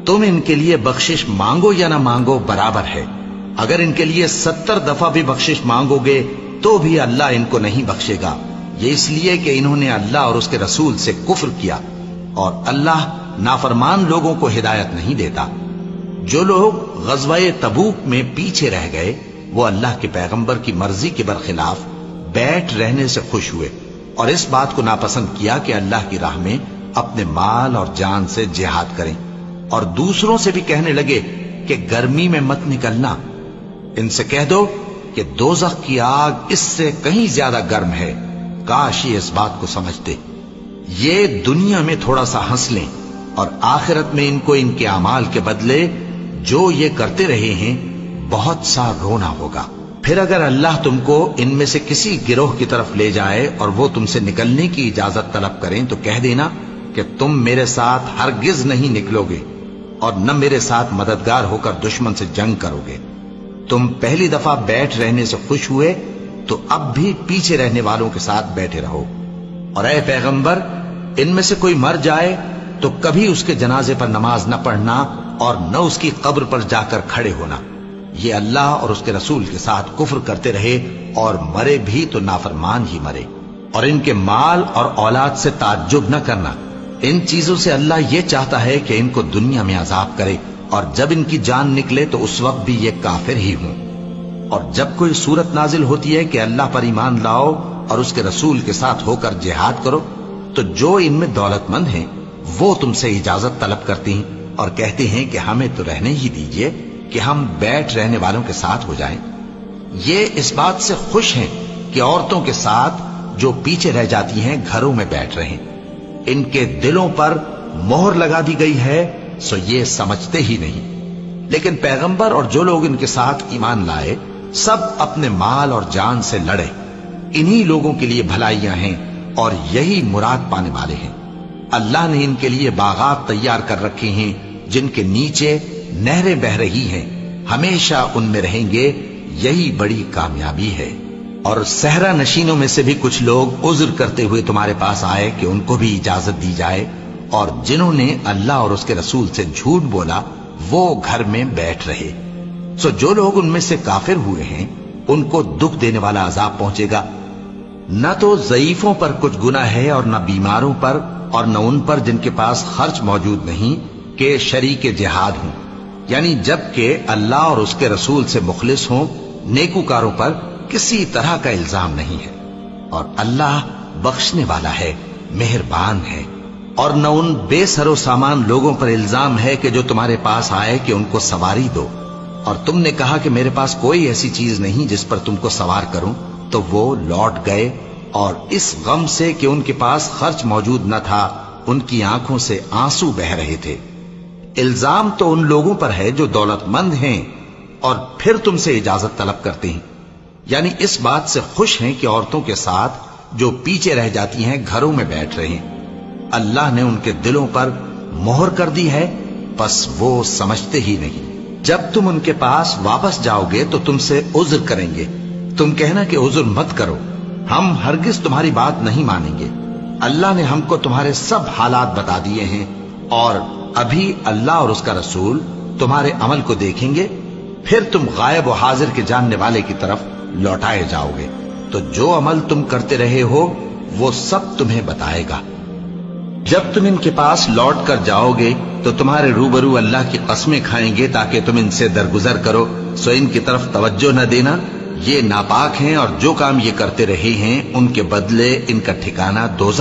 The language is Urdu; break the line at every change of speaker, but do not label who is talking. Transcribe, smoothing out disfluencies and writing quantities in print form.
تم ان کے لیے بخشش مانگو یا نہ مانگو برابر ہے. اگر ان کے لیے 70 دفعہ بھی بخشش مانگو گے تو بھی اللہ ان کو نہیں بخشے گا. یہ اس لیے کہ انہوں نے اللہ اور اس کے رسول سے کفر کیا، اور اللہ نافرمان لوگوں کو ہدایت نہیں دیتا. جو لوگ غزوہ تبوک میں پیچھے رہ گئے وہ اللہ کے پیغمبر کی مرضی کے برخلاف بیٹھ رہنے سے خوش ہوئے، اور اس بات کو ناپسند کیا کہ اللہ کی راہ میں اپنے مال اور جان سے جہاد کریں، اور دوسروں سے بھی کہنے لگے کہ گرمی میں مت نکلنا. ان سے کہہ دو کہ دوزخ کی آگ اس سے کہیں زیادہ گرم ہے. کاش یہ اس بات کو سمجھتے. یہ دنیا میں تھوڑا سا ہنس لیں اور آخرت میں ان کو ان کے اعمال کے بدلے جو یہ کرتے رہے ہیں بہت سا رونا ہوگا. پھر اگر اللہ تم کو ان میں سے کسی گروہ کی طرف لے جائے اور وہ تم سے نکلنے کی اجازت طلب کریں تو کہہ دینا کہ تم میرے ساتھ ہرگز نہیں نکلو گے اور نہ میرے ساتھ مددگار ہو کر دشمن سے جنگ کرو گے. تم پہلی دفعہ بیٹھ رہنے سے خوش ہوئے تو اب بھی پیچھے رہنے والوں کے ساتھ بیٹھے رہو. اور اے پیغمبر، ان میں سے کوئی مر جائے تو کبھی اس کے جنازے پر نماز نہ پڑھنا اور نہ اس کی قبر پر جا کر کھڑے ہونا. یہ اللہ اور اس کے رسول کے ساتھ کفر کرتے رہے اور مرے بھی تو نافرمان ہی مرے. اور ان کے مال اور اولاد سے تعجب نہ کرنا. ان چیزوں سے اللہ یہ چاہتا ہے کہ ان کو دنیا میں عذاب کرے، اور جب ان کی جان نکلے تو اس وقت بھی یہ کافر ہی ہوں. اور جب کوئی صورت نازل ہوتی ہے کہ اللہ پر ایمان لاؤ اور اس کے رسول کے ساتھ ہو کر جہاد کرو، تو جو ان میں دولت مند ہیں وہ تم سے اجازت طلب کرتی ہیں اور کہتے ہیں کہ ہمیں تو رہنے ہی دیجئے کہ ہم بیٹھ رہنے والوں کے ساتھ ہو جائیں. یہ اس بات سے خوش ہیں کہ عورتوں کے ساتھ جو پیچھے رہ جاتی ہیں گھروں میں بیٹھ رہیں. ان کے دلوں پر مہر لگا دی گئی ہے سو یہ سمجھتے ہی نہیں. لیکن پیغمبر اور جو لوگ ان کے ساتھ ایمان لائے سب اپنے مال اور جان سے لڑے. انہی لوگوں کے لیے بھلائیاں ہیں اور یہی مراد پانے والے ہیں. اللہ نے ان کے لیے باغات تیار کر رکھے ہیں جن کے نیچے نہریں بہ رہی ہیں، ہمیشہ ان میں رہیں گے. یہی بڑی کامیابی ہے. اور صحرا نشینوں میں سے بھی کچھ لوگ عذر کرتے ہوئے تمہارے پاس آئے کہ ان کو بھی اجازت دی جائے، اور جنہوں نے اللہ اور اس کے رسول سے جھوٹ بولا وہ گھر میں بیٹھ رہے. سو جو لوگ ان میں سے کافر ہوئے ہیں ان کو دکھ دینے والا عذاب پہنچے گا. نہ تو ضعیفوں پر کچھ گناہ ہے اور نہ بیماروں پر اور نہ ان پر جن کے پاس خرچ موجود نہیں کہ شریک جہاد ہوں، یعنی جب کہ اللہ اور اس کے رسول سے مخلص ہوں. نیکوکاروں پر کسی طرح کا الزام نہیں ہے، اور اللہ بخشنے والا ہے، مہربان ہے. اور نہ ان بے سر و سامان لوگوں پر الزام ہے کہ جو تمہارے پاس آئے کہ ان کو سواری دو، اور تم نے کہا کہ میرے پاس کوئی ایسی چیز نہیں جس پر تم کو سوار کروں، تو وہ لوٹ گئے، اور اس غم سے کہ ان کے پاس خرچ موجود نہ تھا ان کی آنکھوں سے آنسو بہ رہے تھے. الزام تو ان لوگوں پر ہے جو دولت مند ہیں اور پھر تم سے اجازت طلب کرتے ہیں، یعنی اس بات سے خوش ہیں کہ عورتوں کے ساتھ جو پیچھے رہ جاتی ہیں گھروں میں بیٹھ رہے ہیں. اللہ نے ان کے دلوں پر مہر کر دی ہے، پس وہ سمجھتے ہی نہیں. جب تم ان کے پاس واپس جاؤ گے تو تم سے عذر کریں گے. تم کہنا کہ عذر مت کرو، ہم ہرگز تمہاری بات نہیں مانیں گے. اللہ نے ہم کو تمہارے سب حالات بتا دیے ہیں، اور ابھی اللہ اور اس کا رسول تمہارے عمل کو دیکھیں گے، پھر تم غائب و حاضر کے جاننے والے کی طرف لوٹائے جاؤ گے. تو جو عمل تم کرتے رہے ہو وہ سب تمہیں بتائے گا. جب تم ان کے پاس لوٹ کر جاؤ گے تو تمہارے روبرو اللہ کی قسمیں کھائیں گے تاکہ تم ان سے درگزر کرو، سو ان کی طرف توجہ نہ دینا. یہ ناپاک ہیں اور جو کام یہ کرتے رہے ہیں ان کے بدلے ان کا ٹھکانہ دوزخ